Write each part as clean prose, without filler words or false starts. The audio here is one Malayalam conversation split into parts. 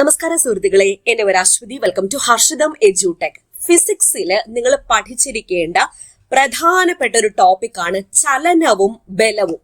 നമസ്കാരം സുഹൃത്തുക്കളെ, എന്റെ പേര് Aswathi. Welcome to Harshitham Edutech. ഫിസിക്സിൽ നിങ്ങൾ പഠിച്ചിരിക്കേണ്ട പ്രധാനപ്പെട്ട ഒരു ടോപ്പിക്കാണ് ചലനവും ബലവും.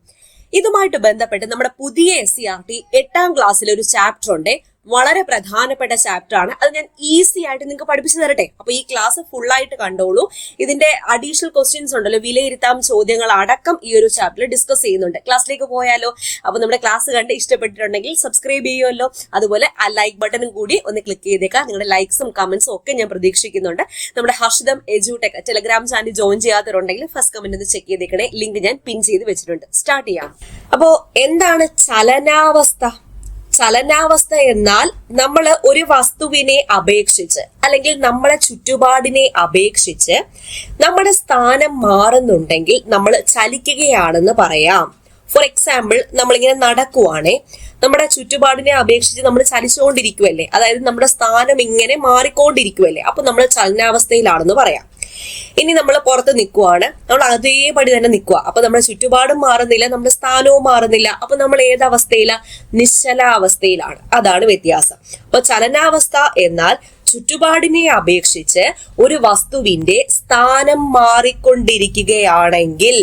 ഇതുമായിട്ട് ബന്ധപ്പെട്ട് നമ്മുടെ പുതിയ SCERT 8ാം ക്ലാസ്സിൽ ഒരു ചാപ്റ്റർ ഉണ്ട്. വളരെ പ്രധാനപ്പെട്ട ചാപ്റ്റർ ആണ്. അത് ഞാൻ ഈസി ആയിട്ട് നിങ്ങൾക്ക് പഠിപ്പിച്ചു തരട്ടെ. അപ്പൊ ഈ ക്ലാസ് ഫുൾ ആയിട്ട് കണ്ടോളൂ. ഇതിന്റെ അഡീഷണൽ ക്വസ്റ്റ്യൻസ് ഉണ്ടല്ലോ, വിലയിരുത്താം ചോദ്യങ്ങൾ അടക്കം ഈ ഒരു ചാപ്റ്ററിൽ ഡിസ്കസ് ചെയ്യുന്നുണ്ട്. ക്ലാസ്സിലേക്ക് പോയാലോ? അപ്പൊ നമ്മുടെ ക്ലാസ് കണ്ട് ഇഷ്ടപ്പെട്ടിട്ടുണ്ടെങ്കിൽ സബ്സ്ക്രൈബ് ചെയ്യുമല്ലോ. അതുപോലെ ആ ലൈക്ക് ബട്ടണും കൂടി ഒന്ന് ക്ലിക്ക് ചെയ്തേക്കാം. നിങ്ങളുടെ ലൈക്സും കമന്റ്സും ഒക്കെ ഞാൻ പ്രതീക്ഷിക്കുന്നുണ്ട്. നമ്മുടെ Harshitham edtech Telegram channel join ചെയ്യാത്തവരുണ്ടെങ്കിൽ ഫസ്റ്റ് കമന്റ് ഒന്ന് ചെക്ക് ചെയ്തേക്കണേ. ലിങ്ക് ഞാൻ പിൻ ചെയ്ത് വെച്ചിട്ടുണ്ട്. സ്റ്റാർട്ട് ചെയ്യാം. അപ്പോ എന്താണ് ചലനാവസ്ഥ? ചലനാവസ്ഥ എന്നാൽ നമ്മൾ ഒരു വസ്തുവിനെ അപേക്ഷിച്ച് അല്ലെങ്കിൽ നമ്മളെ ചുറ്റുപാടിനെ അപേക്ഷിച്ച് നമ്മുടെ സ്ഥാനം മാറുന്നുണ്ടെങ്കിൽ നമ്മൾ ചലിക്കുകയാണെന്ന് പറയാം. ഫോർ എക്സാമ്പിൾ, നമ്മളിങ്ങനെ നടക്കുവാണേ, നമ്മുടെ ചുറ്റുപാടിനെ അപേക്ഷിച്ച് നമ്മൾ ചലിച്ചുകൊണ്ടിരിക്കുവല്ലേ, അതായത് നമ്മുടെ സ്ഥാനം ഇങ്ങനെ മാറിക്കൊണ്ടിരിക്കുവല്ലേ, അപ്പൊ നമ്മൾ ചലനാവസ്ഥയിലാണെന്ന് പറയാം. ഇനി നമ്മൾ പുറത്ത് നിൽക്കുവാണ്, നമ്മൾ അതേപടി തന്നെ നിൽക്കുക, അപ്പൊ നമ്മുടെ ചുറ്റുപാടും മാറുന്നില്ല, നമ്മുടെ സ്ഥാനവും മാറുന്നില്ല, അപ്പൊ നമ്മൾ ഏതവസ്ഥയിലാണ്? നിശ്ചലാവസ്ഥയിലാണ്. അതാണ് വ്യത്യാസം. അപ്പൊ ചലനാവസ്ഥ എന്നാൽ ചുറ്റുപാടിനെ അപേക്ഷിച്ച് ഒരു വസ്തുവിന്റെ സ്ഥാനം മാറിക്കൊണ്ടിരിക്കുകയാണെങ്കിൽ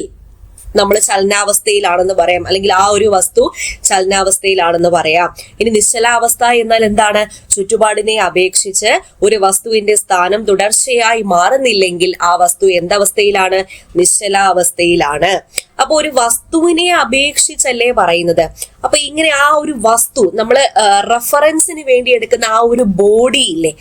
നമ്മൾ ചലനാവസ്ഥയിലാണെന്ന് പറയാം, അല്ലെങ്കിൽ ആ ഒരു വസ്തു ചലനാവസ്ഥയിലാണെന്ന് പറയാം. ഇനി നിശ്ചലാവസ്ഥ എന്നാൽ എന്താണ്? ചുറ്റുപാടിനെ അപേക്ഷിച്ച് ഒരു വസ്തുവിന്റെ സ്ഥാനം തുടർച്ചയായി മാറുന്നില്ലെങ്കിൽ ആ വസ്തു എന്തവസ്ഥയിലാണ്? നിശ്ചലാവസ്ഥയിലാണ്. അപ്പൊ ഒരു വസ്തുവിനെ അപേക്ഷിച്ചല്ലേ പറയുന്നത്. അപ്പൊ ഇങ്ങനെ ആ ഒരു വസ്തു നമ്മൾ റെഫറൻസിന് വേണ്ടി എടുക്കുന്ന ആ ഒരു ബോഡി ഇല്ലേ,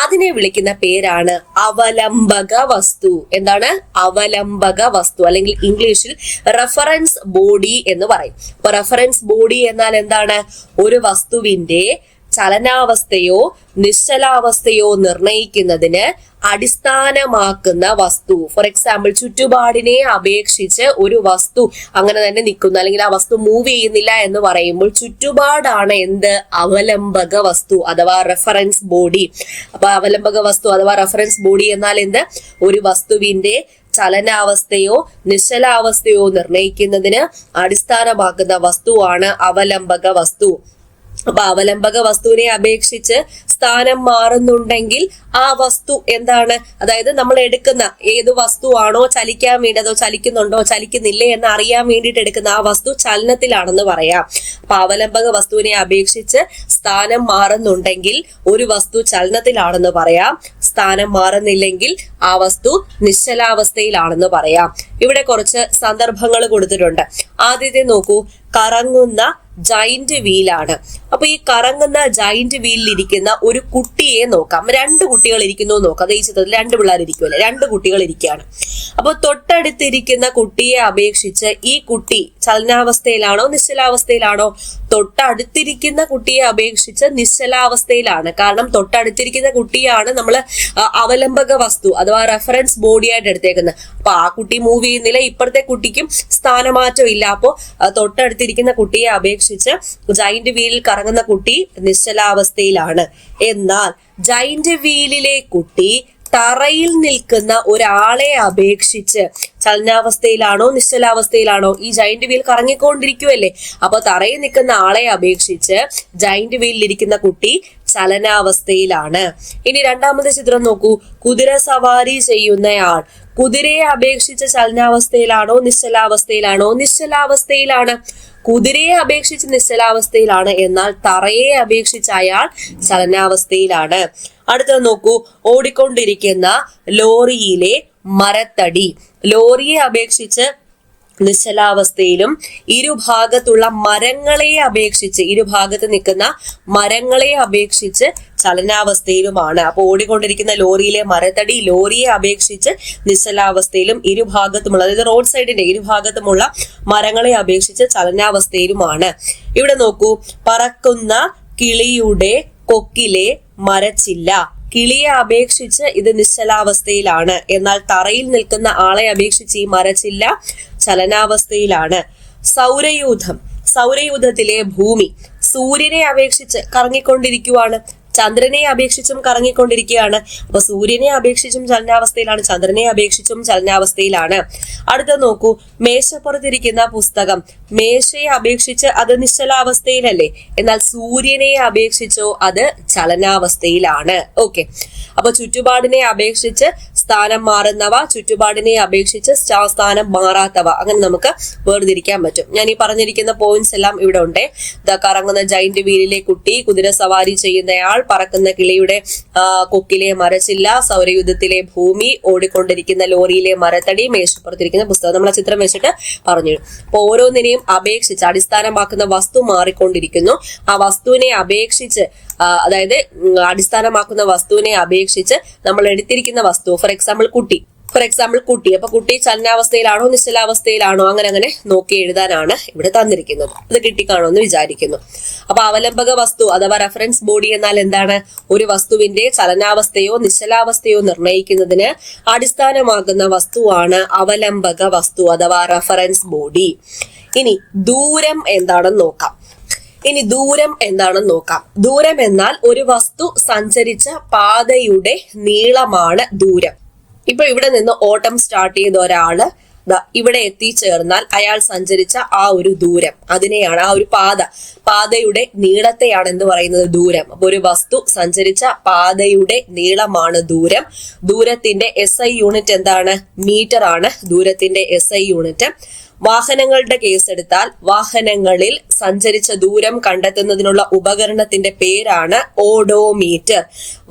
അതിനെ വിളിക്കുന്ന പേരാണ് അവലംബക വസ്തു. എന്താണ്? അവലംബക വസ്തു, അല്ലെങ്കിൽ ഇംഗ്ലീഷിൽ റെഫറൻസ് ബോഡി എന്ന് പറയും. അപ്പൊ റെഫറൻസ് ബോഡി എന്നാൽ എന്താണ്? ഒരു വസ്തുവിന്റെ ചലനാവസ്ഥയോ നിശ്ചലാവസ്ഥയോ നിർണയിക്കുന്നതിന് അടിസ്ഥാനമാക്കുന്ന വസ്തു. ഫോർ എക്സാമ്പിൾ, ചുറ്റുപാടിനെ അപേക്ഷിച്ച് ഒരു വസ്തു അങ്ങനെ തന്നെ നിൽക്കുന്നു, അല്ലെങ്കിൽ ആ വസ്തു മൂവ് ചെയ്യുന്നില്ല എന്ന് പറയുമ്പോൾ ചുറ്റുപാടാണ് എന്ത്? അവലംബക വസ്തു അഥവാ റെഫറൻസ് ബോഡി. അപ്പൊ അവലംബക വസ്തു അഥവാ റെഫറൻസ് ബോഡി എന്നാൽ എന്ത്? ഒരു വസ്തുവിന്റെ ചലനാവസ്ഥയോ നിശ്ചലാവസ്ഥയോ നിർണയിക്കുന്നതിന് അടിസ്ഥാനമാക്കുന്ന വസ്തുവാണ് അവലംബക വസ്തു. അപ്പൊ അവലംബക വസ്തുവിനെ അപേക്ഷിച്ച് സ്ഥാനം മാറുന്നുണ്ടെങ്കിൽ ആ വസ്തു എന്താണ്? അതായത് നമ്മൾ എടുക്കുന്ന ഏത് വസ്തുവാണോ ചലിക്കാൻ വേണ്ടി, അതോ ചലിക്കുന്നുണ്ടോ ചലിക്കുന്നില്ലേ എന്ന് അറിയാൻ വേണ്ടിയിട്ട് എടുക്കുന്ന ആ വസ്തു ചലനത്തിലാണെന്ന് പറയാം. അപ്പൊ അവലംബക വസ്തുവിനെ അപേക്ഷിച്ച് സ്ഥാനം മാറുന്നുണ്ടെങ്കിൽ ഒരു വസ്തു ചലനത്തിലാണെന്ന് പറയാം. സ്ഥാനം മാറുന്നില്ലെങ്കിൽ ആ വസ്തു നിശ്ചലാവസ്ഥയിലാണെന്ന് പറയാം. ഇവിടെ കുറച്ച് സന്ദർഭങ്ങൾ കൊടുത്തിട്ടുണ്ട്. ആദ്യത്തെ നോക്കൂ, കറങ്ങുന്ന ജൈന്റ് വീലാണ്. അപ്പൊ ഈ കറങ്ങുന്ന ജൈന്റ് വീലിൽ ഇരിക്കുന്ന ഒരു കുട്ടിയെ നോക്കാം. 2 കുട്ടികൾ ഇരിക്കുന്നു നോക്കാം. ഈ ചിത്രത്തിൽ 2 പിള്ളേർ ഇരിക്കുമല്ലേ, 2 കുട്ടികൾ ഇരിക്കുകയാണ്. അപ്പൊ തൊട്ടടുത്തിരിക്കുന്ന കുട്ടിയെ അപേക്ഷിച്ച് ഈ കുട്ടി ചലനാവസ്ഥയിലാണോ നിശ്ചലാവസ്ഥയിലാണോ? തൊട്ടടുത്തിരിക്കുന്ന കുട്ടിയെ അപേക്ഷിച്ച് നിശ്ചലാവസ്ഥയിലാണ്. കാരണം തൊട്ടടുത്തിരിക്കുന്ന കുട്ടിയാണ് നമ്മൾ അവലംബക വസ്തു അഥവാ റെഫറൻസ് ബോഡി ആയിട്ട് എടുത്തേക്കുന്നത്. അപ്പൊ ആ കുട്ടി മൂവ് ചെയ്യുന്നില്ല, ഇപ്പുറത്തെ കുട്ടിക്കും സ്ഥാനമാറ്റം ഇല്ല. അപ്പോ തൊട്ടടുത്തിരിക്കുന്ന കുട്ടിയെ അപേക്ഷിച്ച് ജൈന്റ് വീലിൽ കറങ്ങുന്ന കുട്ടി നിശ്ചലാവസ്ഥയിലാണ്. എന്നാൽ ജൈന്റ് വീലിലെ കുട്ടി തറയിൽ നിൽക്കുന്ന ഒരാളെ അപേക്ഷിച്ച് ചലനാവസ്ഥയിലാണോ നിശ്ചലാവസ്ഥയിലാണോ? ഈ ജൈന്റ് വീൽ കറങ്ങിക്കൊണ്ടിരിക്കുവല്ലേ, അപ്പൊ തറയിൽ നിൽക്കുന്ന ആളെ അപേക്ഷിച്ച് ജൈന്റ് വീലിലിരിക്കുന്ന കുട്ടി ചലനാവസ്ഥയിലാണ്. ഇനി രണ്ടാമത്തെ ചിത്രം നോക്കൂ, കുതിര സവാരി ചെയ്യുന്നയാൾ കുതിരയെ അപേക്ഷിച്ച് ചലനാവസ്ഥയിലാണോ നിശ്ചലാവസ്ഥയിലാണോ? നിശ്ചലാവസ്ഥയിലാണ്. കുതിരയെ അപേക്ഷിച്ച് നിശ്ചലാവസ്ഥയിലാണ്, എന്നാൽ തറയെ അപേക്ഷിച്ച് അയാൾ ചലനാവസ്ഥയിലാണ്. അടുത്തത് നോക്കൂ, ഓടിക്കൊണ്ടിരിക്കുന്ന ലോറിയിലെ മരത്തടി ലോറിയെ അപേക്ഷിച്ച് നിശ്ചലാവസ്ഥയിലും ഇരുഭാഗത്തുള്ള മരങ്ങളെ അപേക്ഷിച്ച് ഇരുഭാഗത്ത് നിൽക്കുന്ന മരങ്ങളെ അപേക്ഷിച്ച് ചലനാവസ്ഥയിലുമാണ്. അപ്പോൾ ഓടിക്കൊണ്ടിരിക്കുന്ന ലോറിയിലെ മരത്തടി ലോറിയെ അപേക്ഷിച്ച് നിശ്ചലാവസ്ഥയിലും ഇരുഭാഗത്തുമുള്ള, അതായത് റോഡ് സൈഡിന്റെ ഇരുഭാഗത്തുമുള്ള മരങ്ങളെ അപേക്ഷിച്ച് ചലനാവസ്ഥയിലുമാണ്. ഇവിടെ നോക്കൂ, പറക്കുന്ന കിളിയുടെ കൊക്കിലെ മരച്ചില്ല കിളിയെ അപേക്ഷിച്ച് ഇത് നിശ്ചലാവസ്ഥയിലാണ്, എന്നാൽ തറയിൽ നിൽക്കുന്ന ആളെ അപേക്ഷിച്ച് ഈ മരച്ചില്ല ചലനാവസ്ഥയിലാണ്. സൗരയൂഥം സൗരയൂഥത്തിലെ ഭൂമി സൂര്യനെ അപേക്ഷിച്ച് കറങ്ങിക്കൊണ്ടിരിക്കുവാണ്, ചന്ദ്രനെ അപേക്ഷിച്ചും കറങ്ങിക്കൊണ്ടിരിക്കുകയാണ്. അപ്പൊ സൂര്യനെ അപേക്ഷിച്ചും ചലനാവസ്ഥയിലാണ്, ചന്ദ്രനെ അപേക്ഷിച്ചും ചലനാവസ്ഥയിലാണ്. അടുത്ത നോക്കൂ, മേശപ്പുറത്തിരിക്കുന്ന പുസ്തകം. മേശയെ അപേക്ഷിച്ച് അത് നിശ്ചലാവസ്ഥയിലല്ലേ, എന്നാൽ സൂര്യനെ അപേക്ഷിച്ചോ അത് ചലനാവസ്ഥയിലാണ്. ഓക്കെ, അപ്പൊ ചുറ്റുപാടിനെ അപേക്ഷിച്ച് സ്ഥാനം മാറുന്നവ, ചുറ്റുപാടിനെ അപേക്ഷിച്ച് സ്ഥാനം മാറാത്തവ, അങ്ങനെ നമുക്ക് വേർതിരിക്കാൻ പറ്റും. ഞാൻ ഈ പറഞ്ഞിരിക്കുന്ന പോയിന്റ്സ് എല്ലാം ഇവിടെ ഉണ്ട്. കറങ്ങുന്ന ജൈന്റ് വീലിലെ കുട്ടി, കുതിര സവാരി ചെയ്യുന്നയാൾ, പറക്കുന്ന കിളിയുടെ കൊക്കിലെ മരച്ചില്ല, സൗരയുദ്ധത്തിലെ ഭൂമി, ഓടിക്കൊണ്ടിരിക്കുന്ന ലോറിയിലെ മരത്തടി, മേശപ്പുറത്തിരിക്കുന്ന പുസ്തകം. നമ്മൾ ആ ചിത്രം വെച്ചിട്ട് പറഞ്ഞു. അപ്പൊ ഓരോന്നിനെയും അപേക്ഷിച്ച് അടിസ്ഥാനമാക്കുന്ന വസ്തു മാറിക്കൊണ്ടിരിക്കുന്നു. ആ വസ്തുവിനെ അപേക്ഷിച്ച്, അതായത് അടിസ്ഥാനമാക്കുന്ന വസ്തുവിനെ അപേക്ഷിച്ച് നമ്മൾ എടുത്തിരിക്കുന്ന വസ്തു, ഫോർ എക്സാമ്പിൾ കുട്ടി. അപ്പൊ കുട്ടി ചലനാവസ്ഥയിലാണോ നിശ്ചലാവസ്ഥയിലാണോ അങ്ങനെ നോക്കി എഴുതാനാണ് ഇവിടെ തന്നിരിക്കുന്നത്. അത് കിട്ടിക്കാണോ എന്ന് വിചാരിക്കുന്നു. അപ്പൊ അവലംബക വസ്തു അഥവാ റെഫറൻസ് ബോഡി എന്നാൽ എന്താണ്? ഒരു വസ്തുവിന്റെ ചലനാവസ്ഥയോ നിശ്ചലാവസ്ഥയോ നിർണ്ണയിക്കുന്നതിന് അടിസ്ഥാനമാകുന്ന വസ്തുവാണ് അവലംബക വസ്തു അഥവാ റെഫറൻസ് ബോഡി. ഇനി ദൂരം എന്താണെന്ന് നോക്കാം. ദൂരം എന്നാൽ ഒരു വസ്തു സഞ്ചരിച്ച പാതയുടെ നീളമാണ് ദൂരം. ഇപ്പൊ ഇവിടെ നിന്ന് ഓട്ടം സ്റ്റാർട്ട് ചെയ്ത ഒരാള് ഇവിടെ എത്തിച്ചേർന്നാൽ അയാൾ സഞ്ചരിച്ച ആ ഒരു ദൂരം, അതിനെയാണ് ആ ഒരു പാതയുടെ നീളത്തെയാണ് എന്ത് പറയുന്നത്? ദൂരം. അപ്പൊ ഒരു വസ്തു സഞ്ചരിച്ച പാതയുടെ നീളമാണ് ദൂരം. ദൂരത്തിന്റെ SI യൂണിറ്റ് എന്താണ്? മീറ്റർ ആണ് ദൂരത്തിന്റെ SI യൂണിറ്റ്. വാഹനങ്ങളുടെ കേസ് എടുത്താൽ വാഹനങ്ങളിൽ സഞ്ചരിച്ച ദൂരം കണ്ടെത്തുന്നതിനുള്ള ഉപകരണത്തിന്റെ പേരാണ് ഓഡോമീറ്റർ.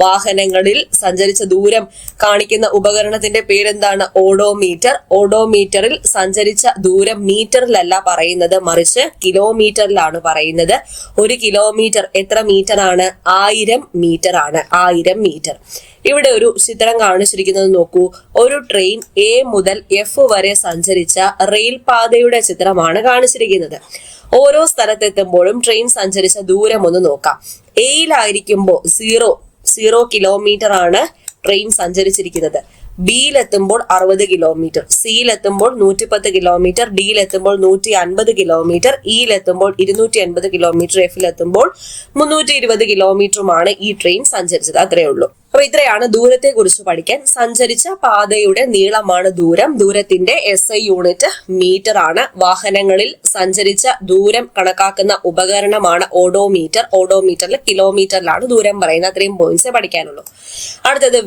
വാഹനങ്ങളിൽ സഞ്ചരിച്ച ദൂരം കാണിക്കുന്ന ഉപകരണത്തിന്റെ പേരെന്താണ്? ഓഡോമീറ്റർ. ഓഡോമീറ്ററിൽ സഞ്ചരിച്ച ദൂരം മീറ്ററിലല്ല പറയുന്നത്, മറിച്ച് കിലോമീറ്ററിലാണ് പറയുന്നത്. ഒരു കിലോമീറ്റർ എത്ര മീറ്റർ ആണ്? 1000 മീറ്റർ ആണ്. 1000 മീറ്റർ. ഇവിടെ ഒരു ചിത്രം കാണിച്ചിരിക്കുന്നത് നോക്കൂ. ഒരു ട്രെയിൻ A മുതൽ F വരെ സഞ്ചരിച്ച റെയിൽ പാതയുടെ ചിത്രമാണ് കാണിച്ചിരിക്കുന്നത്. ഓരോ സ്ഥലത്തെത്തുമ്പോഴും ട്രെയിൻ സഞ്ചരിച്ച ദൂരം ഒന്ന് നോക്കാം. എയിലായിരിക്കുമ്പോൾ 0 കിലോമീറ്റർ ആണ് ട്രെയിൻ സഞ്ചരിച്ചിരിക്കുന്നത്. ബിയിലെത്തുമ്പോൾ 60 കിലോമീറ്റർ, സിയിലെത്തുമ്പോൾ 110 കിലോമീറ്റർ, ഡിയിലെത്തുമ്പോൾ 150 കിലോമീറ്റർ, ഇയിലെത്തുമ്പോൾ 280 കിലോമീറ്റർ, എഫിലെത്തുമ്പോൾ 320 കിലോമീറ്ററുമാണ് ഈ ട്രെയിൻ സഞ്ചരിച്ചത്. അത്രയേ ഉള്ളൂ. അപ്പൊ ഇത്രയാണ് ദൂരത്തെ കുറിച്ച് പഠിക്കാൻ. സഞ്ചരിച്ച പാതയുടെ നീളമാണ് ദൂരം. ദൂരത്തിന്റെ SI യൂണിറ്റ് മീറ്റർ ആണ്. വാഹനങ്ങളിൽ സഞ്ചരിച്ച ദൂരം കണക്കാക്കുന്ന ഉപകരണമാണ് ഓഡോമീറ്റർ. ഓഡോമീറ്ററിൽ കിലോമീറ്ററിലാണ് ദൂരം പറയുന്നത്. അത്രയും പോയിന്റ്സേ പഠിക്കാനുള്ളൂ. അടുത്തത്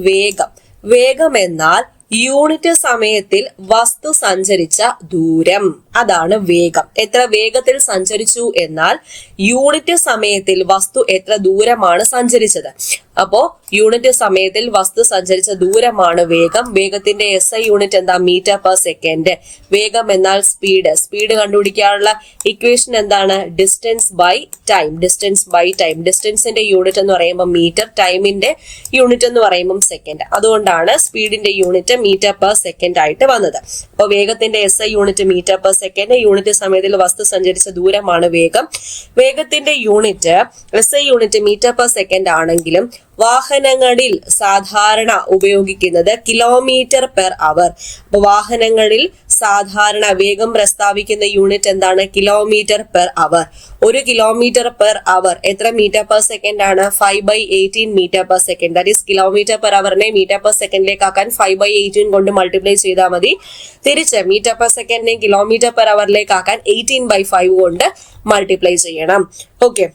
വേഗം എന്നാൽ യൂണിറ്റ് സമയത്തിൽ വസ്തു സഞ്ചരിച്ച ദൂരം, അതാണ് വേഗം. എത്ര വേഗത്തിൽ സഞ്ചരിച്ചു എന്നാൽ യൂണിറ്റ് സമയത്തിൽ വസ്തു എത്ര ദൂരമാണ് സഞ്ചരിച്ചത്. അപ്പോ യൂണിറ്റ് സമയത്തിൽ വസ്തു സഞ്ചരിച്ച ദൂരമാണ് വേഗം. വേഗത്തിന്റെ SI യൂണിറ്റ് എന്താ? Metre per second. വേഗം എന്നാൽ സ്പീഡ് കണ്ടുപിടിക്കാനുള്ള ഇക്വേഷൻ എന്താണ്? Distance by time. ഡിസ്റ്റൻസിന്റെ യൂണിറ്റ് എന്ന് പറയുമ്പോൾ മീറ്റർ, ടൈമിന്റെ യൂണിറ്റ് എന്ന് പറയുമ്പോൾ സെക്കൻഡ്. അതുകൊണ്ടാണ് സ്പീഡിന്റെ യൂണിറ്റ് മീറ്റർ പെർ സെക്കൻഡ് ആയിട്ട് വന്നത്. അപ്പൊ വേഗത്തിന്റെ SI unit metre per second. Unit സമയത്തിൽ വസ്തു സഞ്ചരിച്ച ദൂരമാണ് വേഗം. വേഗത്തിന്റെ unit SI unit metre per second ആണെങ്കിലും വാഹനങ്ങളിൽ സാധാരണ ഉപയോഗിക്കുന്നത് കിലോമീറ്റർ പെർ അവർ. അപ്പൊ വാഹനങ്ങളിൽ സാധാരണ വേഗം പ്രസ്താവിക്കുന്ന യൂണിറ്റ് എന്താണ്? Kilometre per hour. ഒരു കിലോമീറ്റർ പെർ അവർ എത്ര മീറ്റർ പെർ സെക്കൻഡ് ആണ്? 5/18 metre per second. That is kilometre per അവറിനെ മീറ്റർ പെർ സെക്കൻഡിലേക്ക് ആക്കാൻ 5/18 കൊണ്ട് മൾട്ടിപ്ലൈ ചെയ്താൽ മതി. തിരിച്ച് മീറ്റർ പെർ സെക്കൻഡിനെ കിലോമീറ്റർ പെർ അവറിലേക്ക് ആക്കാൻ 18/5 കൊണ്ട് മൾട്ടിപ്ലൈ ചെയ്യണം. ഓക്കെ,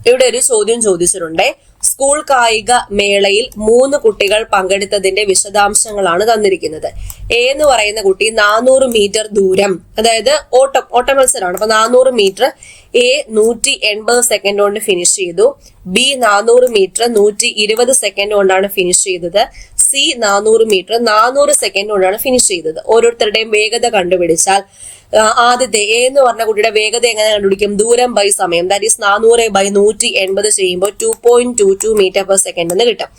ഇവിടെ ഒരു ചോദ്യം ചോദിച്ചിട്ടുണ്ട്. സ്കൂൾ കായിക മേളയിൽ 3 കുട്ടികൾ പങ്കെടുത്തതിന്റെ വിശദാംശങ്ങളാണ് തന്നിരിക്കുന്നത്. എ എന്ന് പറയുന്ന കുട്ടി 400 മീറ്റർ ദൂരം, അതായത് ഓട്ട മത്സരമാണ്. അപ്പൊ 400 മീറ്റർ എ 180 സെക്കൻഡ് കൊണ്ട് ഫിനിഷ് ചെയ്തു. ബി 400 മീറ്റർ 120 സെക്കൻഡ് കൊണ്ടാണ് ഫിനിഷ് ചെയ്തത്. സി 400 മീറ്റർ 400 സെക്കൻഡ് കൊണ്ടാണ് ഫിനിഷ് ചെയ്തത്. ഓരോരുത്തരുടെയും വേഗത കണ്ടുപിടിച്ചാൽ ആദ്യത്തെ എ എന്ന് പറഞ്ഞ കുട്ടിയുടെ വേഗത എങ്ങനെ കണ്ടുപിടിക്കും? ദൂരം ബൈ സമയം. ദാറ്റ് ഈസ് 400/180 ചെയ്യുമ്പോൾ 2.22 മീറ്റർ പെർ സെക്കൻഡ് എന്ന് കിട്ടും.